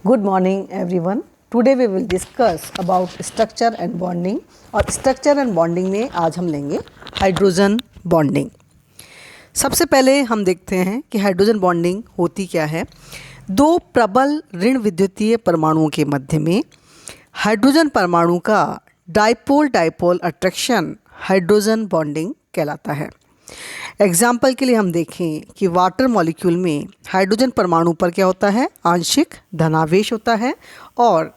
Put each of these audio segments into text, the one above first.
Good morning everyone. Today we will discuss about structure and bonding और structure and bonding में आज हम लेंगे हाइड्रोजन बॉन्डिंग। सबसे पहले हम देखते हैं कि हाइड्रोजन बॉन्डिंग होती क्या है। दो प्रबल ऋण विद्युतीय परमाणुओं के मध्य में हाइड्रोजन परमाणु का dipole dipole attraction hydrogen bonding कहलाता है। एग्जाम्पल के लिए हम देखें कि वाटर मॉलिक्यूल में हाइड्रोजन परमाणु पर क्या होता है, आंशिक धनावेश होता है और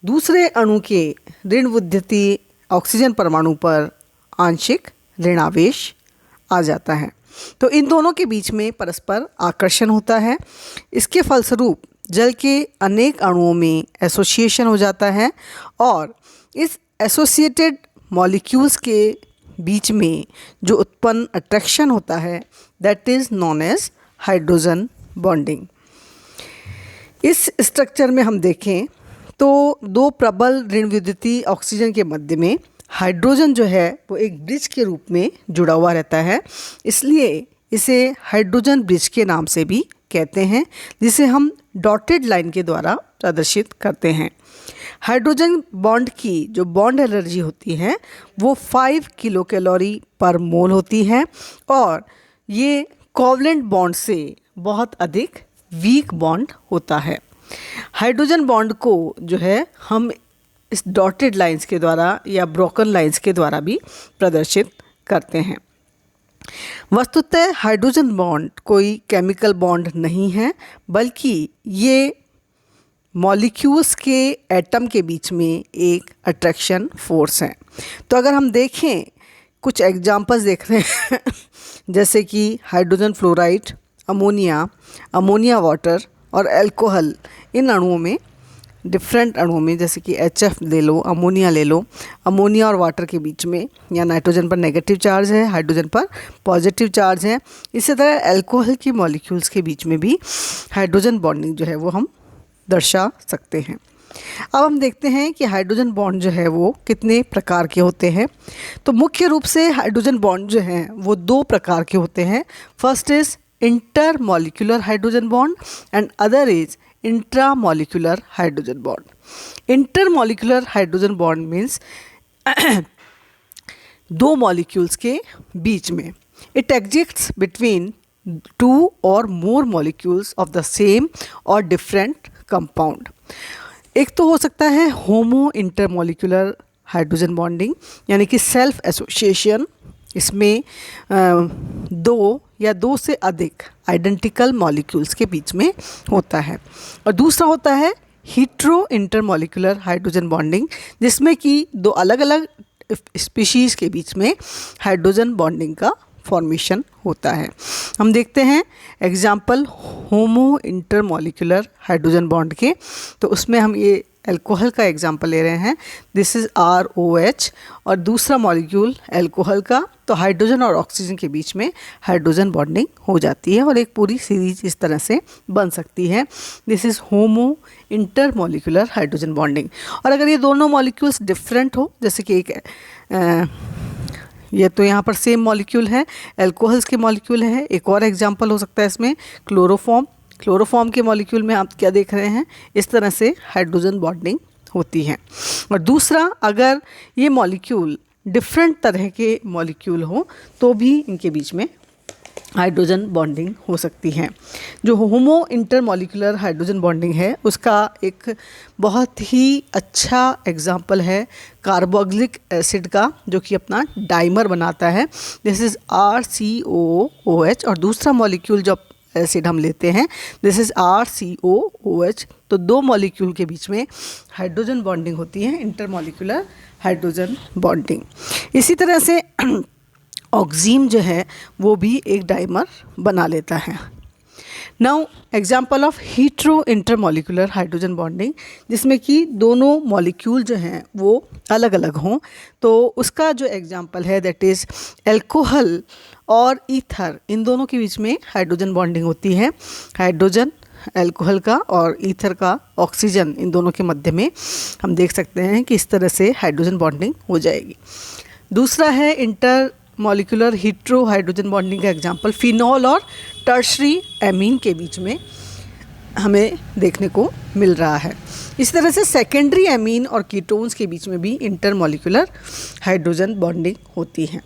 दूसरे अणु के ऋण विद्युतीय ऑक्सीजन परमाणु पर आंशिक ऋणावेश आ जाता है। तो इन दोनों के बीच में परस्पर आकर्षण होता है। इसके फलस्वरूप जल के अनेक अणुओं में एसोसिएशन हो जाता है और इस एसोसिएटेड मॉलिक्यूल्स के बीच में जो उत्पन्न अट्रैक्शन होता है that is known as hydrogen bonding. इस स्ट्रक्चर में हम देखें तो दो प्रबल ऋण विद्युतीय ऑक्सीजन के मध्य में हाइड्रोजन जो है वो एक ब्रिज के रूप में जुड़ा हुआ रहता है, इसलिए इसे हाइड्रोजन ब्रिज के नाम से भी कहते हैं, जिसे हम डॉटेड लाइन के द्वारा प्रदर्शित करते हैं। हाइड्रोजन बॉन्ड की जो बॉन्ड एनर्जी होती है वो 5 किलो कैलोरी पर मोल होती है और ये कोवलेंट बॉन्ड से बहुत अधिक वीक बॉन्ड होता है। हाइड्रोजन बॉन्ड को जो है हम इस डॉटेड लाइंस के द्वारा या ब्रोकन लाइंस के द्वारा भी प्रदर्शित करते हैं। वस्तुतः हाइड्रोजन बॉन्ड कोई केमिकल बॉन्ड नहीं है, बल्कि ये मॉलिक्यूल्स के एटम के बीच में एक अट्रैक्शन फोर्स है। तो अगर हम देखें कुछ एग्जांपल्स देख रहे हैं जैसे कि हाइड्रोजन फ्लोराइड, अमोनिया वाटर और अल्कोहल, इन अणुओं में डिफरेंट अणुओं में जैसे कि HF ले लो, अमोनिया ले लो, अमोनिया और वाटर के बीच में या नाइट्रोजन पर नेगेटिव चार्ज है, हाइड्रोजन पर पॉजिटिव चार्ज है। इसी तरह अल्कोहल की मॉलिक्यूल्स के बीच में भी हाइड्रोजन बॉन्डिंग जो है वो हम दर्शा सकते हैं। अब हम देखते हैं कि हाइड्रोजन बॉन्ड जो है वो कितने प्रकार के होते हैं। तो मुख्य रूप से हाइड्रोजन बॉन्ड जो हैं वो दो प्रकार के होते हैं। First is inter molecular hydrogen bond and other is intra molecular hydrogen bond. Inter molecular hydrogen bond means दो मॉलिक्यूल्स के बीच में इट एग्जिस्ट्स बिटवीन 2 और मोर मॉलिक्यूल्स ऑफ द सेम और डिफरेंट कंपाउंड। एक तो हो सकता है होमो इंटरमॉलिक्यूलर हाइड्रोजन बॉन्डिंग, यानी कि सेल्फ एसोसिएशन। इसमें दो या दो से अधिक आइडेंटिकल मॉलिक्यूल्स के बीच में होता है। और दूसरा होता है हीट्रो इंटरमॉलिक्यूलर हाइड्रोजन बॉन्डिंग, जिसमें कि दो अलग अलग स्पीशीज़ के बीच में हाइड्रोजन बॉन्डिंग का फॉर्मेशन होता है। हम देखते हैं एग्जाम्पल होमो इंटरमॉलिक्यूलर हाइड्रोजन बॉन्ड के। तो उसमें हम ये अल्कोहल का एग्जाम्पल ले रहे हैं, दिस इज़ ROH और दूसरा मॉलिक्यूल अल्कोहल का। तो हाइड्रोजन और ऑक्सीजन के बीच में हाइड्रोजन बॉन्डिंग हो जाती है और एक पूरी सीरीज इस तरह से बन सकती है, this is homo intermolecular hydrogen bonding. और अगर ये दोनों मॉलिक्यूल्स डिफरेंट हो, जैसे कि एक ये तो यहाँ पर सेम मॉलिक्यूल है, अल्कोहल्स के मॉलिक्यूल है। एक और एग्जांपल हो सकता है इसमें क्लोरोफॉर्म के मॉलिक्यूल में आप क्या देख रहे हैं, इस तरह से हाइड्रोजन बॉन्डिंग होती है। और दूसरा, अगर ये मॉलिक्यूल डिफरेंट तरह के मॉलिक्यूल हो तो भी इनके बीच में हाइड्रोजन बॉन्डिंग हो सकती है। जो होमो इंटरमॉलिक्यूलर हाइड्रोजन बॉन्डिंग है उसका एक बहुत ही अच्छा एग्जाम्पल है कार्बोक्सिलिक एसिड का, जो कि अपना डाइमर बनाता है, दिस इज़ RCOOH। और दूसरा मॉलिक्यूल जो एसिड हम लेते हैं दिस इज़ RCOOH। तो दो मॉलिक्यूल के बीच में हाइड्रोजन बॉन्डिंग होती है, इंटरमॉलिक्यूलर हाइड्रोजन बॉन्डिंग। इसी तरह से ऑक्सीजन जो है वो भी एक डाइमर बना लेता है। Now example of hetero intermolecular hydrogen bonding, जिसमें कि दोनों मॉलिक्यूल जो हैं वो अलग अलग हों, तो उसका जो एग्जाम्पल है दैट इज़ अल्कोहल और ईथर। इन दोनों के बीच में हाइड्रोजन बॉन्डिंग होती है। हाइड्रोजन अल्कोहल का और ईथर का ऑक्सीजन, इन दोनों के मध्य में हम देख सकते हैं कि इस तरह से हाइड्रोजन बॉन्डिंग हो जाएगी। दूसरा है inter molecular hetero hydrogen bonding का एग्जाम्पल फिनॉल और टर्शरी एमीन के बीच में हमें देखने को मिल रहा है। इस तरह से सेकेंडरी एमीन और कीटोन्स के बीच में भी इंटरमॉलिक्यूलर हाइड्रोजन बॉन्डिंग होती है।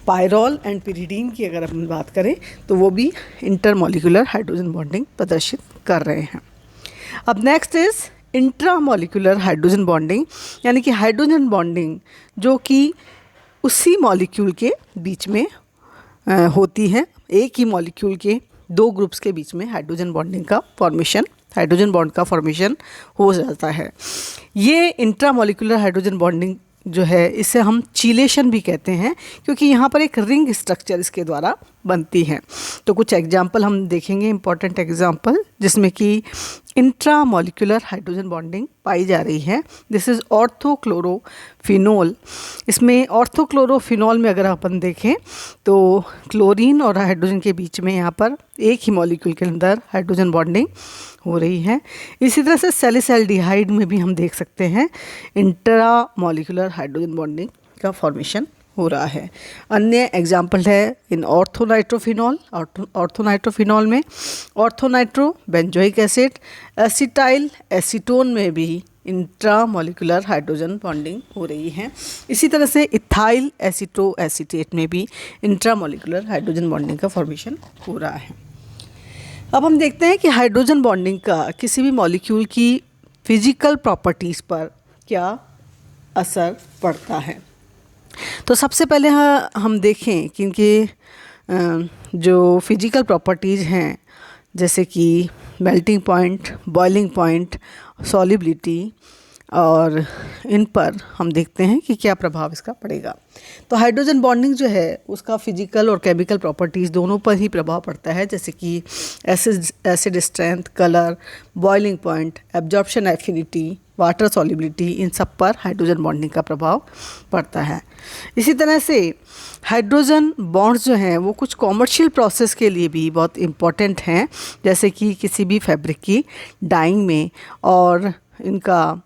पायरोल एंड पिरिडीन की अगर अपन बात करें तो वो भी इंटरमॉलिक्यूलर हाइड्रोजन बॉन्डिंग प्रदर्शित कर रहे हैं। अब next is intramolecular hydrogen bonding, यानी कि हाइड्रोजन बॉन्डिंग जो कि उसी मॉलिक्यूल के बीच में होती है। एक ही मॉलिक्यूल के दो ग्रुप्स के बीच में हाइड्रोजन बॉन्डिंग का फॉर्मेशन, हाइड्रोजन बॉन्ड का फॉर्मेशन हो जाता है। ये इंट्रामॉलिक्यूलर हाइड्रोजन बॉन्डिंग जो है इसे हम चीलेशन भी कहते हैं, क्योंकि यहाँ पर एक रिंग स्ट्रक्चर इसके द्वारा बनती है। तो कुछ एग्जाम्पल हम देखेंगे, इंपॉर्टेंट एग्जाम्पल, जिसमें कि इंट्रामॉलिक्यूलर हाइड्रोजन बॉन्डिंग पाई जा रही है। This is orthochlorophenol. इसमें ऑर्थोक्लोरोफिनोल में अगर अपन देखें तो क्लोरीन और हाइड्रोजन के बीच में यहाँ पर एक ही मॉलिक्यूल के अंदर हाइड्रोजन बॉन्डिंग हो रही है। इसी तरह से सैलिसैल्डिहाइड में भी हम देख सकते हैं इंट्रामॉलिक्यूलर हाइड्रोजन बॉन्डिंग का फॉर्मेशन हो रहा है। अन्य एग्जाम्पल है इन ऑर्थोनाइट्रोफिनॉल। ऑर्थोनाइट्रोफिनॉल में ऑर्थोनाइट्रो बेंजोइक एसिड, एसिटाइल एसीटोन में भी इंट्रामॉलिक्यूलर हाइड्रोजन बॉन्डिंग हो रही है। इसी तरह से इथाइल एसीटो एसीटेट में भी इंट्रामॉलिक्यूलर हाइड्रोजन बॉन्डिंग का फॉर्मेशन हो रहा है। अब हम देखते हैं कि हाइड्रोजन बॉन्डिंग का किसी भी मॉलिक्यूल की फिजिकल प्रॉपर्टीज़ पर क्या असर पड़ता है। तो सबसे पहले हम देखें कि इनके जो फिजिकल प्रॉपर्टीज़ हैं, जैसे कि melting point, boiling point, solubility, और इन पर हम देखते हैं कि क्या प्रभाव इसका पड़ेगा। तो हाइड्रोजन बॉन्डिंग जो है उसका फिजिकल और केमिकल प्रॉपर्टीज़ दोनों पर ही प्रभाव पड़ता है, जैसे कि acid strength, colour, boiling point, absorption affinity, water solubility, इन सब पर हाइड्रोजन बॉन्डिंग का प्रभाव पड़ता है। इसी तरह से हाइड्रोजन बॉन्ड्स जो हैं वो कुछ कॉमर्शियल प्रोसेस के लिए भी बहुत इम्पॉर्टेंट हैं, जैसे कि किसी भी फैब्रिक की डाइंग में, और इनका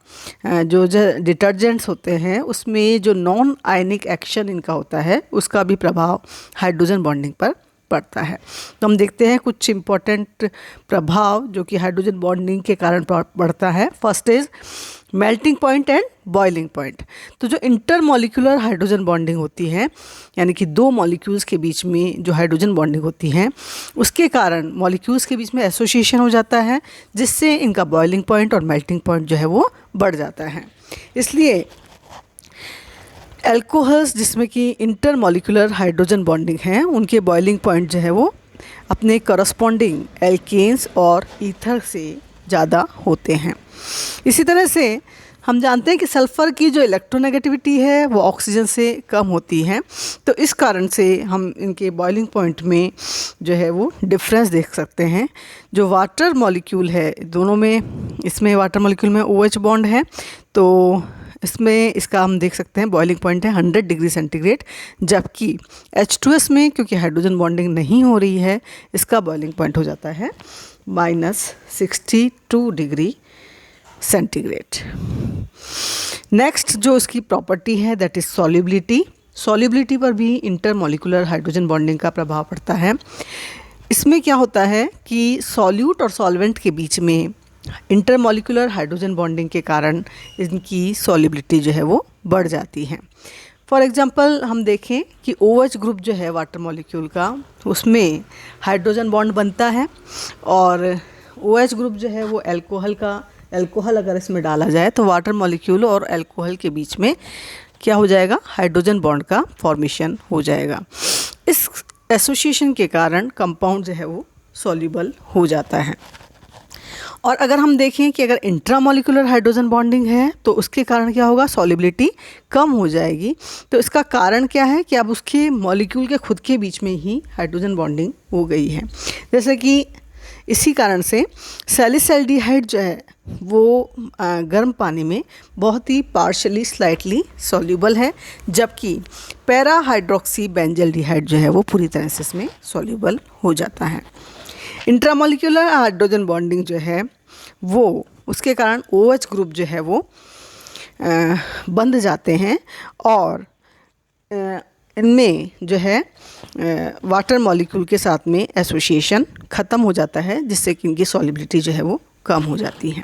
जो डिटर्जेंट्स होते हैं उसमें जो नॉन आयनिक एक्शन इनका होता है उसका भी प्रभाव हाइड्रोजन बॉन्डिंग पर पड़ता है। तो हम देखते हैं कुछ इम्पॉर्टेंट प्रभाव जो कि हाइड्रोजन बॉन्डिंग के कारण पड़ता है। First is melting point and boiling point. तो जो इंटरमॉलिक्यूलर हाइड्रोजन बॉन्डिंग होती है, यानी कि दो मॉलिक्यूल्स के बीच में जो हाइड्रोजन बॉन्डिंग होती है उसके कारण मॉलिक्यूल्स के बीच में एसोसिएशन हो जाता है, जिससे इनका बॉइलिंग पॉइंट और मेल्टिंग पॉइंट जो है वो बढ़ जाता है। इसलिए एल्कोहल्स जिसमें कि इंटरमॉलिक्यूलर हाइड्रोजन बॉन्डिंग है उनके बॉइलिंग पॉइंट जो है वो अपने करस्पॉन्डिंग एल्केन्स और ईथर से ज़्यादा होते हैं। इसी तरह से हम जानते हैं कि सल्फ़र की जो इलेक्ट्रोनेगेटिविटी है वो ऑक्सीजन से कम होती है, तो इस कारण से हम इनके बॉइलिंग पॉइंट में जो है वो डिफरेंस देख सकते हैं। जो वाटर मॉलिक्यूल है दोनों में, इसमें वाटर मॉलिक्यूल में OH बॉन्ड है, तो इसमें इसका हम देख सकते हैं बॉइलिंग पॉइंट है 100 डिग्री सेंटीग्रेड, जबकि H2S में क्योंकि हाइड्रोजन बॉन्डिंग नहीं हो रही है इसका बॉइलिंग पॉइंट हो जाता है -62 डिग्री सेंटीग्रेड। नेक्स्ट जो इसकी प्रॉपर्टी है दैट इज़ सॉल्युबिलिटी। सॉल्युबिलिटी पर भी इंटरमॉलिक्यूलर हाइड्रोजन बॉन्डिंग का प्रभाव पड़ता है। इसमें क्या होता है कि सॉल्यूट और सॉल्वेंट के बीच में इंटरमॉलिक्यूलर हाइड्रोजन बॉन्डिंग के कारण इनकी सॉल्युबिलिटी जो है वो बढ़ जाती है। फॉर एग्जांपल हम देखें कि OH ग्रुप जो है वाटर मॉलिक्यूल का, उसमें हाइड्रोजन बॉन्ड बनता है, और OH ग्रुप जो है वो एल्कोहल अगर इसमें डाला जाए तो वाटर मॉलिक्यूल और एल्कोहल के बीच में क्या हो जाएगा, हाइड्रोजन बॉन्ड का फॉर्मेशन हो जाएगा। इस एसोसिएशन के कारण कंपाउंड जो है वो सॉल्युबल हो जाता है। और अगर हम देखें कि अगर इंट्रामॉलिक्यूलर हाइड्रोजन बॉन्डिंग है तो उसके कारण क्या होगा, सॉल्युबिलिटी कम हो जाएगी। तो इसका कारण क्या है कि अब उसके मॉलिक्यूल के खुद के बीच में ही हाइड्रोजन बॉन्डिंग हो गई है। जैसे कि इसी कारण से सैलिसैल्डिहाइड जो है वो गर्म पानी में बहुत ही पार्शली स्लाइटली सॉल्युबल है, जबकि पैरा हाइड्रोक्सी बेंजल्डिहाइड जो है वो पूरी तरह से इसमें सॉल्युबल हो जाता है। इंट्रामॉलिक्यूलर हाइड्रोजन बॉन्डिंग जो है वो उसके कारण OH ग्रुप जो है वो बंध जाते हैं, और इनमें जो है वाटर मॉलिक्यूल के साथ में एसोसिएशन ख़त्म हो जाता है, जिससे कि इनकी सॉल्युबिलिटी जो है वो कम हो जाती है।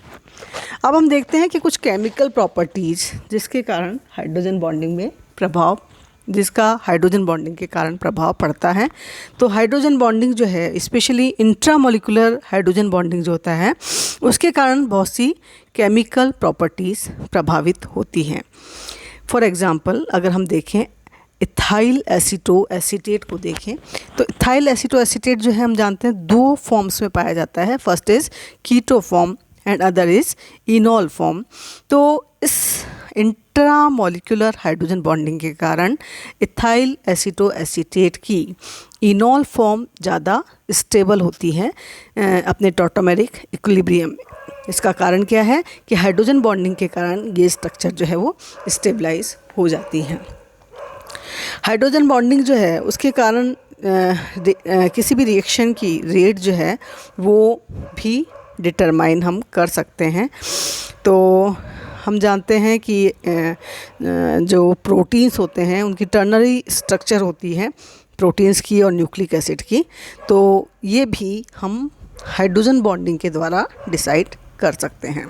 अब हम देखते हैं कि कुछ केमिकल प्रॉपर्टीज़ जिसके कारण हाइड्रोजन बॉन्डिंग में प्रभाव जिसका हाइड्रोजन बॉन्डिंग के कारण प्रभाव पड़ता है। तो हाइड्रोजन बॉन्डिंग जो है, स्पेशली इंट्रामोलिकुलर हाइड्रोजन बॉन्डिंग जो होता है, उसके कारण बहुत सी केमिकल प्रॉपर्टीज़ प्रभावित होती हैं। फॉर एग्ज़ाम्पल अगर हम देखें इथाइल एसीटो एसीटेट को देखें, तो इथाइल एसीटो एसीटेट जो है हम जानते हैं 2 फॉर्म्स में पाया जाता है। First is keto form and other is enol form. तो इस इंट्रामोलिकुलर हाइड्रोजन बॉन्डिंग के कारण इथाइल एसीटो एसीटेट की इनॉल फॉर्म ज़्यादा स्टेबल होती है अपने टॉटोमेरिक इक्विलिब्रियम में। इसका कारण क्या है कि हाइड्रोजन बॉन्डिंग के कारण ये स्ट्रक्चर जो है वो स्टेबलाइज हो जाती है। हाइड्रोजन बॉन्डिंग जो है उसके कारण किसी भी रिएक्शन की रेट जो है वो भी डिटरमाइन हम कर सकते हैं। तो हम जानते हैं कि जो प्रोटीन्स होते हैं उनकी टर्नरी स्ट्रक्चर होती है प्रोटीन्स की और न्यूक्लिक एसिड की, तो ये भी हम हाइड्रोजन बॉन्डिंग के द्वारा डिसाइड कर सकते हैं।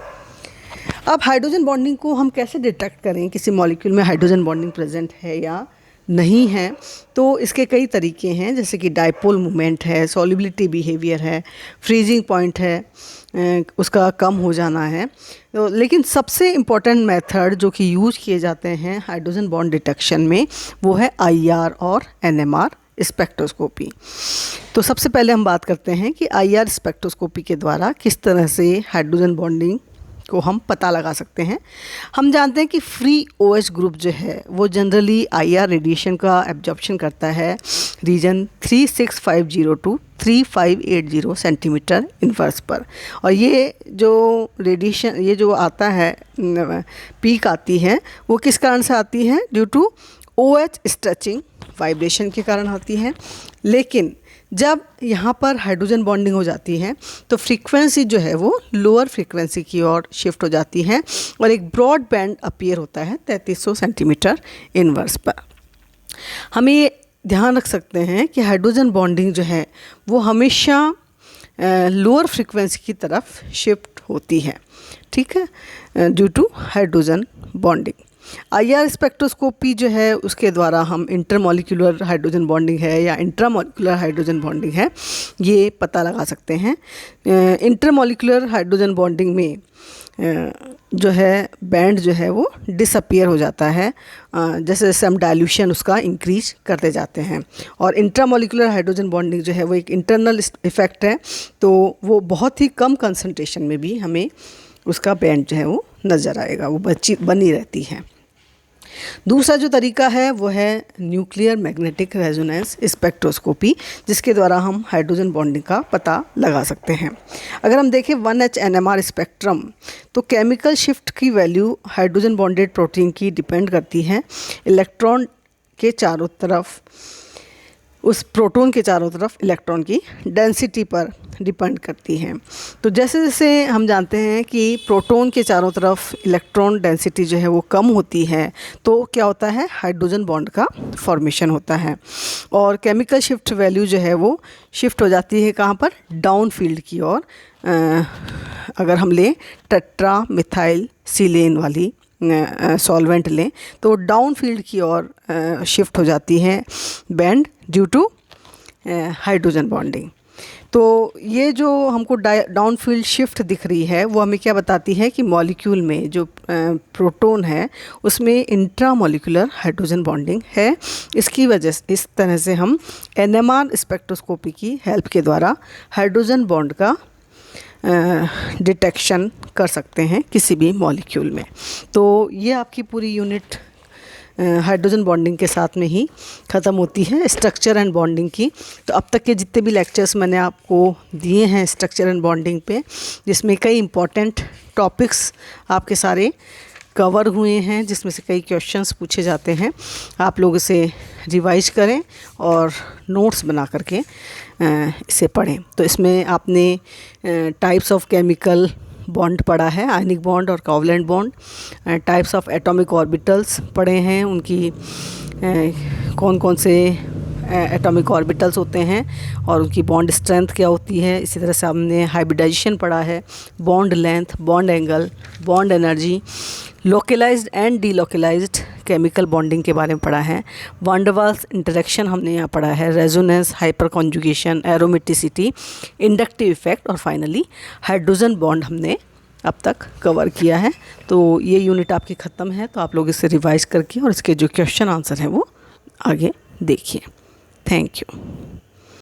अब हाइड्रोजन बॉन्डिंग को हम कैसे डिटेक्ट करें, किसी मॉलिक्यूल में हाइड्रोजन बॉन्डिंग प्रेजेंट है या नहीं है? तो इसके कई तरीके हैं, जैसे कि डायपोल मूवमेंट है, सॉल्युबिलिटी बिहेवियर है, फ्रीजिंग पॉइंट है, उसका कम हो जाना है। तो लेकिन सबसे इम्पॉर्टेंट मेथड जो कि यूज किए जाते हैं हाइड्रोजन बॉन्ड डिटेक्शन में वो है IR और NMR स्पेक्ट्रोस्कोपी। तो सबसे पहले हम बात करते हैं कि IR स्पेक्ट्रोस्कोपी के द्वारा किस तरह से हाइड्रोजन बॉन्डिंग को हम पता लगा सकते हैं। हम जानते हैं कि फ्री OH ग्रुप जो है वो जनरली IR रेडिएशन का एब्जॉर्प्शन करता है रीजन 36502 टू 3580 सेंटीमीटर इन्वर्स पर। और ये जो रेडिएशन ये जो आता है पीक आती है वो किस कारण से आती है? Due to OH stretching vibration के कारण आती है। लेकिन जब यहाँ पर हाइड्रोजन बॉन्डिंग हो जाती है तो फ्रीक्वेंसी जो है वो लोअर फ्रीक्वेंसी की ओर शिफ्ट हो जाती है और एक ब्रॉड बैंड अपीयर होता है 3300 सेंटीमीटर इनवर्स पर। हमें ये ध्यान रख सकते हैं कि हाइड्रोजन बॉन्डिंग जो है वो हमेशा लोअर फ्रीक्वेंसी की तरफ शिफ्ट होती है, ठीक है, due to hydrogen bonding. IR spectroscopy जो है उसके द्वारा हम इंटरमॉलिक्यूलर हाइड्रोजन बॉन्डिंग है या इंट्रामॉलिक्यूलर हाइड्रोजन बॉन्डिंग है ये पता लगा सकते हैं। इंटरमॉलिक्यूलर हाइड्रोजन बॉन्डिंग में जो है बैंड जो है वो डिसअपियर हो जाता है जैसे जैसे हम डाइल्यूशन उसका इंक्रीज करते जाते हैं। और इंट्रामॉलिक्यूलर हाइड्रोजन बॉन्डिंग जो है वो एक इंटरनल इफेक्ट है, तो वो बहुत ही कम कंसंट्रेशन में भी हमें उसका बैंड जो है वो नज़र आएगा, वो बनी रहती है। दूसरा जो तरीका है वो है न्यूक्लियर मैग्नेटिक रेजोनेंस स्पेक्ट्रोस्कोपी, जिसके द्वारा हम हाइड्रोजन बॉन्डिंग का पता लगा सकते हैं। अगर हम देखें 1H NMR स्पेक्ट्रम, तो केमिकल शिफ्ट की वैल्यू हाइड्रोजन बॉन्डेड प्रोटीन की डिपेंड करती है इलेक्ट्रॉन के चारों तरफ, उस प्रोटॉन के चारों तरफ इलेक्ट्रॉन की डेंसिटी पर डिपेंड करती है। तो जैसे जैसे हम जानते हैं कि प्रोटॉन के चारों तरफ इलेक्ट्रॉन डेंसिटी जो है वो कम होती है तो क्या होता है, हाइड्रोजन बॉन्ड का फॉर्मेशन होता है और केमिकल शिफ्ट वैल्यू जो है वो शिफ्ट हो जाती है कहाँ पर, डाउन फील्ड की ओर। अगर हम लें टेट्रा मिथाइल सिलेन वाली सॉल्वेंट लें तो डाउन फील्ड की ओर शिफ्ट हो जाती है band due to hydrogen bonding. तो ये जो हमको डाउन फील्ड शिफ्ट दिख रही है वो हमें क्या बताती है कि मॉलिक्यूल में जो प्रोटॉन है उसमें इंट्रामॉलिक्यूलर हाइड्रोजन बॉन्डिंग है। इसकी वजह से इस तरह से हम NMR स्पेक्ट्रोस्कोपी की हेल्प के द्वारा हाइड्रोजन बॉन्ड का डिटेक्शन कर सकते हैं किसी भी मॉलिक्यूल में। तो ये आपकी पूरी यूनिट हाइड्रोजन बॉन्डिंग के साथ में ही ख़त्म होती है, स्ट्रक्चर एंड बॉन्डिंग की। तो अब तक के जितने भी लेक्चर्स मैंने आपको दिए हैं स्ट्रक्चर एंड बॉन्डिंग पे, जिसमें कई इम्पॉर्टेंट टॉपिक्स आपके सारे कवर हुए हैं, जिसमें से कई क्वेश्चंस पूछे जाते हैं, आप लोग इसे रिवाइज करें और नोट्स बना करके इसे पढ़ें। तो इसमें आपने टाइप्स ऑफ केमिकल बॉन्ड पढ़ा है, आयनिक बॉन्ड और covalent bond, types of atomic orbitals पढ़े हैं, उनकी कौन कौन से एटॉमिक ऑर्बिटल्स होते हैं और उनकी बॉन्ड स्ट्रेंथ क्या होती है। इसी तरह से हमने हाइब्रिडाइजेशन पढ़ा है, bond length, bond angle, bond energy, localised and delocalised chemical bonding के बारे में पढ़ा है। वैन डर वाल्स इंटरेक्शन हमने यहाँ पढ़ा है, resonance, hyper conjugation, aromaticity, inductive effect और फाइनली हाइड्रोजन बॉन्ड हमने अब तक कवर किया है। तो ये यूनिट आपकी ख़त्म है, तो आप लोग इसे रिवाइज करके और इसके जो क्वेश्चन आंसर हैं वो आगे देखिए। Thank you.